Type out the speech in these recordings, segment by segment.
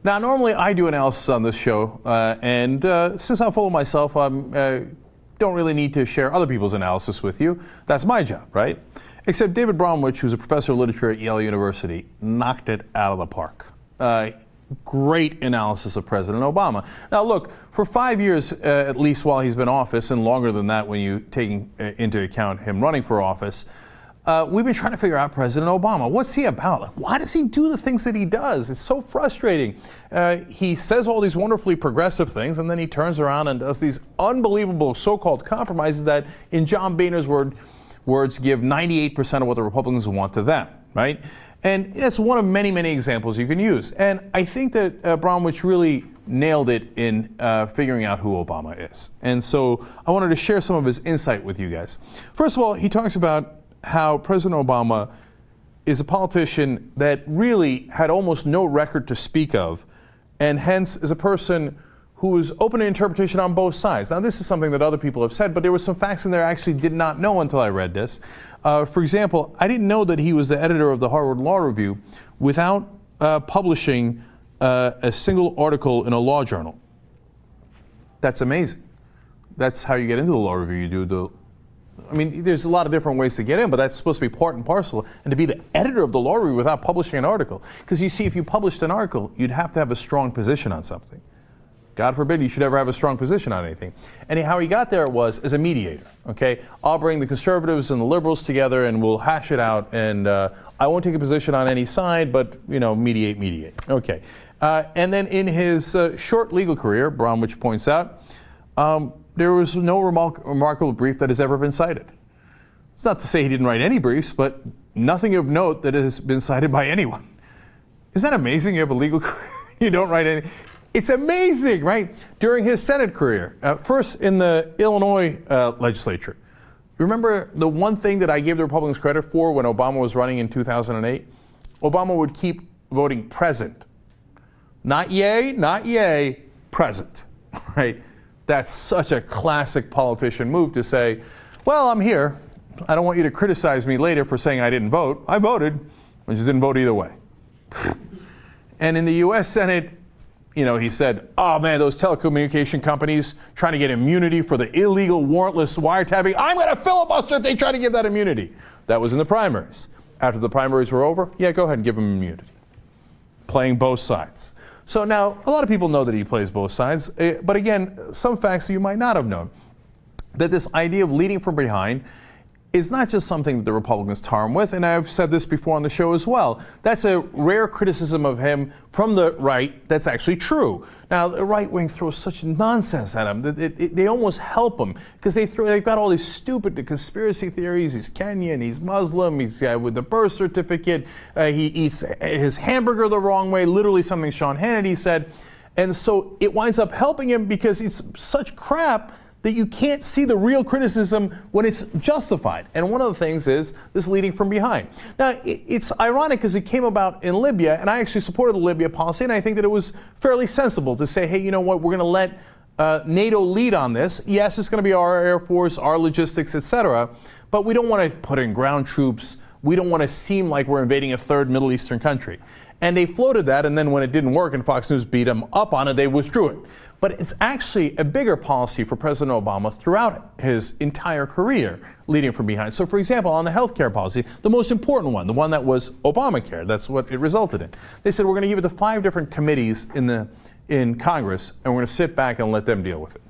Now, normally I do analysis on this show, and since I'm full of myself, I don't really need to share other people's analysis with you. That's my job, right? Except David Bromwich, who's a professor of literature at Yale University, knocked it out of the park. Great analysis of President Obama. Now, look, for 5 years, at least while he's been in office, and longer than that when you take into account him running for office, we've been trying to figure out President Obama. What's he about? Like, why does he do the things that he does? It's so frustrating. He says all these wonderfully progressive things, and then he turns around and does these unbelievable so-called compromises that, in John Boehner's words, give 98% of what the Republicans want to them, right? And that's one of many, many examples you can use. And I think that Bromwich really nailed it in figuring out who Obama is. And so I wanted to share some of his insight with you guys. First of all, he talks about how President Obama is a politician that really had almost no record to speak of, and hence is a person who is open to interpretation on both sides. Now, this is something that other people have said, but there were some facts in there I actually did not know until I read this. For example, I didn't know that he was the editor of the Harvard Law Review without publishing a single article in a law journal. That's amazing. That's how you get into the law review. You do I mean, there's a lot of different ways to get in, but that's supposed to be part and parcel. And to be the editor of the law review without publishing an article. Because you see, if you published an article, you'd have to have a strong position on something. God forbid you should ever have a strong position on anything. And how he got there was as a mediator, okay? I'll bring the conservatives and the liberals together and we'll hash it out, and I won't take a position on any side, but, you know, mediate. Okay. And then in his short legal career, Bromwich points out, there was no remarkable brief that has ever been cited. It's not to say he didn't write any briefs, but nothing of note that has been cited by anyone. Isn't that amazing? You have a legal career, you don't write any. It's amazing, right? During his Senate career, first in the Illinois legislature. Remember the one thing that I gave the Republicans credit for when Obama was running in 2008? Obama would keep voting present. Not yay, present, right? That's such a classic politician move to say, well, I'm here. I don't want you to criticize me later for saying I didn't vote. I voted. I just didn't vote either way. And in the U.S. Senate, you know, he said, oh man, those telecommunication companies trying to get immunity for the illegal warrantless wiretapping. I'm going to filibuster if they try to give that immunity. That was in the primaries. After the primaries were over, yeah, go ahead and give him immunity. Playing both sides. So now, a lot of people know that he plays both sides, but again, some facts you might not have known. That this idea of leading from behind is not just something that the Republicans tar him with, and I've said this before on the show as well. That's a rare criticism of him from the right that's actually true. Now, the right wing throws such nonsense at him that they almost help him, because they've got all these stupid conspiracy theories. He's Kenyan, he's Muslim, he's with the birth certificate, he eats his hamburger the wrong way, literally something Sean Hannity said. And so it winds up helping him because it's such crap that you can't see the real criticism when it's justified. And one of the things is this leading from behind. Now, it's ironic because it came about in Libya, and I actually supported the Libya policy, and I think that it was fairly sensible to say, hey, you know what, we're going to let NATO lead on this. Yes, it's going to be our Air Force, our logistics, etc., but we don't want to put in ground troops. We don't want to seem like we're invading a third Middle Eastern country. And they floated that, and then when it didn't work and Fox News beat them up on it, they withdrew it. But it's actually a bigger policy for President Obama throughout his entire career, leading from behind. So, for example, on the health care policy, the most important one, the one that was Obamacare, that's what it resulted in. They said, we're going to give it to 5 different committees in Congress, and we're going to sit back and let them deal with it.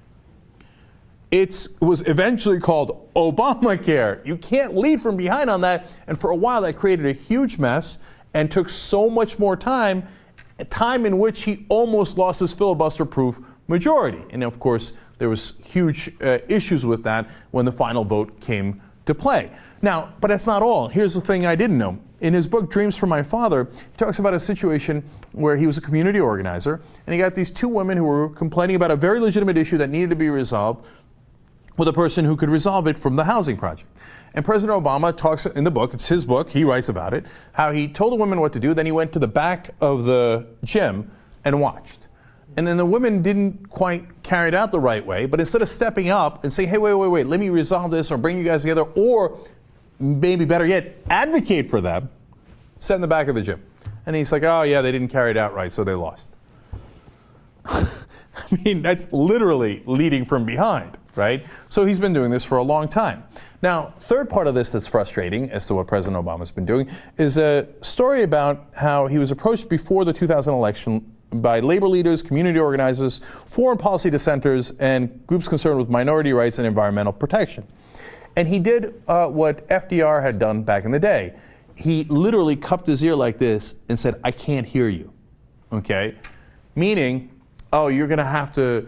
It was eventually called Obamacare. You can't lead from behind on that. And for a while, that created a huge mess and took so much more time, a time in which he almost lost his filibuster-proof majority. And of course, there was huge issues with that when the final vote came to play. Now, but that's not all. Here's the thing I didn't know. In his book, Dreams from My Father, he talks about a situation where he was a community organizer, and he got these 2 women who were complaining about a very legitimate issue that needed to be resolved with a person who could resolve it from the housing project. And President Obama talks in the book, it's his book, he writes about it, how he told the women what to do, then he went to the back of the gym and watched. And then the women didn't quite carry it out the right way, but instead of stepping up and saying, hey, wait, let me resolve this or bring you guys together, or maybe better yet, advocate for them, sat in the back of the gym. And he's like, oh yeah, they didn't carry it out right, so they lost. I mean, that's literally leading from behind, right? So he's been doing this for a long time. Now, third part of this that's frustrating as to what President Obama's been doing is a story about how he was approached before the 2000 election by labor leaders, community organizers, foreign policy dissenters, and groups concerned with minority rights and environmental protection. And he did what FDR had done back in the day. He literally cupped his ear like this and said, "I can't hear you," okay? Meaning, oh, you're going to have to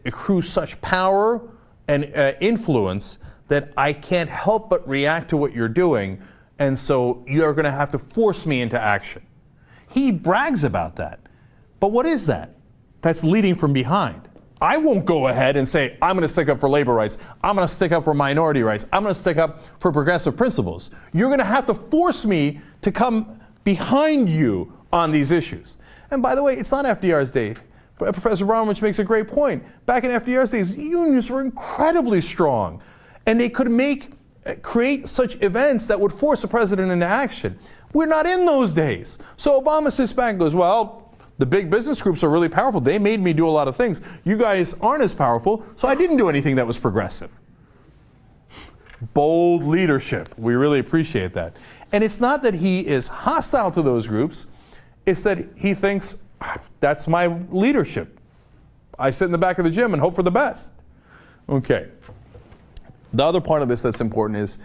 accrue such power and influence that I can't help but react to what you're doing, and so you're going to have to force me into action. He brags about that. But what is that? That's leading from behind. I won't go ahead and say, I'm going to stick up for labor rights. I'm going to stick up for minority rights. I'm going to stick up for progressive principles. You're going to have to force me to come behind you on these issues. And by the way, it's not FDR's day. Professor Bromwich makes a great point. Back in FDR's days, unions were incredibly strong. And they could create such events that would force the president into action. We're not in those days. So Obama sits back and goes, well, the big business groups are really powerful. They made me do a lot of things. You guys aren't as powerful, so I didn't do anything that was progressive. Bold leadership. We really appreciate that. And it's not that he is hostile to those groups. It's that he thinks, that's my leadership. I sit in the back of the gym and hope for the best. Okay. The other part of this that's important is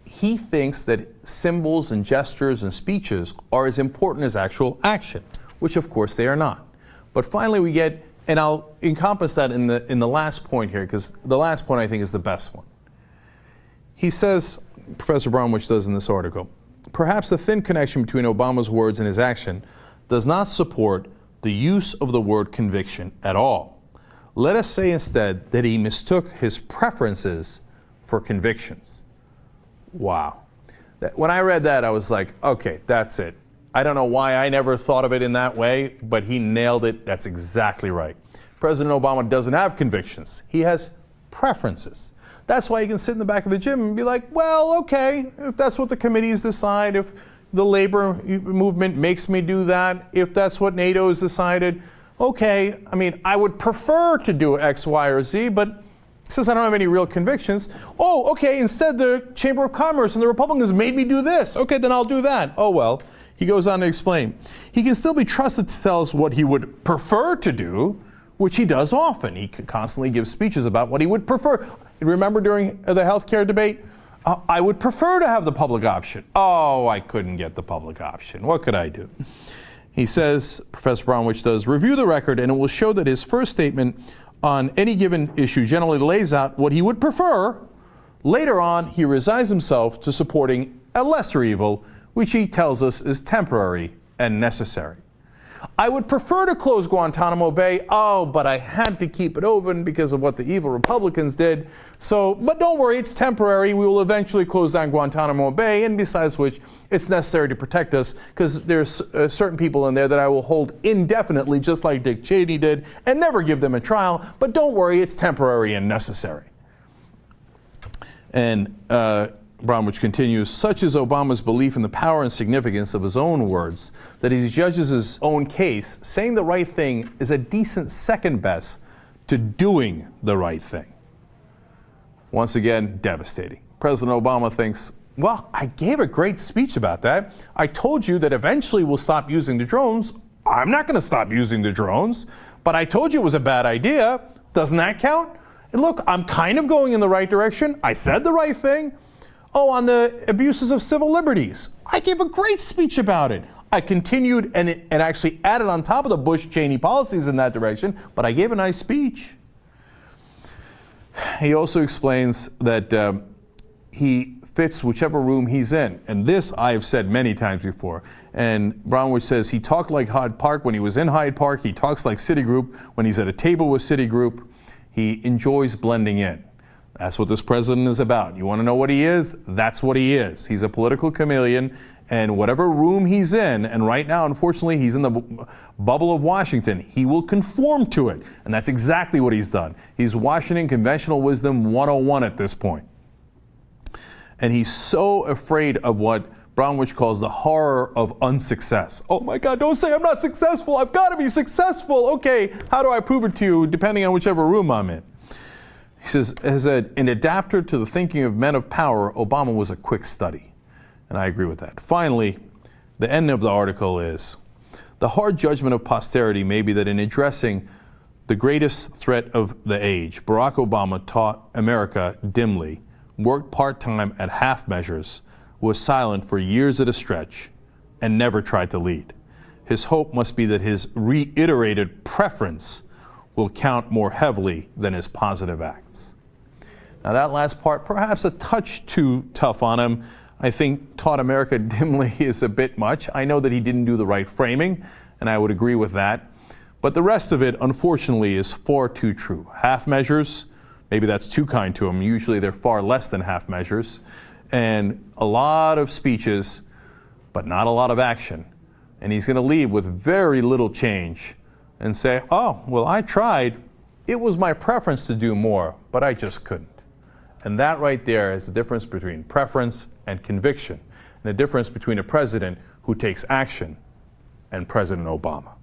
he thinks that symbols and gestures and speeches are as important as actual action, which of course they are not. But finally we get, and I'll encompass that in the last point here, because the last point I think is the best one. He says, Professor Bromwich does in this article, perhaps the thin connection between Obama's words and his action does not support the use of the word conviction at all. Let us say instead that he mistook his preferences for convictions. Wow. When I read that, I was like, okay, that's it. I don't know why I never thought of it in that way, but he nailed it. That's exactly right. President Obama doesn't have convictions. He has preferences. That's why you can sit in the back of the gym and be like, well, okay, if that's what the committees decide, if the labor movement makes me do that, if that's what NATO has decided, okay, I mean, I would prefer to do X, Y, or Z, but since I don't have any real convictions, oh, okay, instead the Chamber of Commerce and the Republicans made me do this. Okay, then I'll do that. Oh, well. He goes on to explain. He can still be trusted to tell us what he would prefer to do, which he does often. He constantly gives speeches about what he would prefer. Remember during the healthcare debate? I would prefer to have the public option. Oh, I couldn't get the public option. What could I do? He says, Professor Bromwich does, review the record and it will show that his first statement on any given issue generally lays out what he would prefer. Later on, he resigns himself to supporting a lesser evil, which he tells us is temporary and necessary. I would prefer to close Guantanamo Bay. Oh, but I had to keep it open because of what the evil Republicans did. So, but don't worry, it's temporary. We will eventually close down Guantanamo Bay, and besides which, it's necessary to protect us because there's certain people in there that I will hold indefinitely, just like Dick Cheney did, and never give them a trial. But don't worry, it's temporary and necessary. And Bromwich continues, such is Obama's belief in the power and significance of his own words, that as he judges his own case, saying the right thing is a decent second best to doing the right thing. Once again, devastating. President Obama thinks, well, I gave a great speech about that. I told you that eventually we'll stop using the drones. I'm not going to stop using the drones, but I told you it was a bad idea. Doesn't that count? And look, I'm kind of going in the right direction. I said the right thing. Oh, on the abuses of civil liberties, I gave a great speech about it. I continued and actually added on top of the Bush-Cheney policies in that direction, but I gave a nice speech. He also explains that he fits whichever room he's in. And this I have said many times before. And Bromwich says he talked like Hyde Park when he was in Hyde Park. He talks like Citigroup when he's at a table with Citigroup. He enjoys blending in. That's what this president is about. You want to know what he is? That's what he is. He's a political chameleon, and whatever room he's in, and right now, unfortunately, he's in the bubble of Washington, he will conform to it. And that's exactly what he's done. He's Washington conventional wisdom 101 at this point. And he's so afraid of what Bromwich calls the horror of unsuccess. Oh my God, don't say I'm not successful. I've got to be successful. Okay, how do I prove it to you, depending on whichever room I'm in? He says, as an adapter to the thinking of men of power, Obama was a quick study. And I agree with that. Finally, the end of the article is, the hard judgment of posterity may be that in addressing the greatest threat of the age, Barack Obama taught America dimly, worked part-time at half measures, was silent for years at a stretch, and never tried to lead. His hope must be that his reiterated preference will count more heavily than his positive acts. Now that last part, perhaps a touch too tough on him. I think taught America dimly is a bit much. I know that he didn't do the right framing, and I would agree with that. But the rest of it, unfortunately, is far too true. Half measures, maybe that's too kind to him. Usually they're far less than half measures. And a lot of speeches, but not a lot of action. And he's going to leave with very little change and say, oh, well, I tried. It was my preference to do more, but I just couldn't. And that right there is the difference between preference and conviction, and the difference between a president who takes action and President Obama.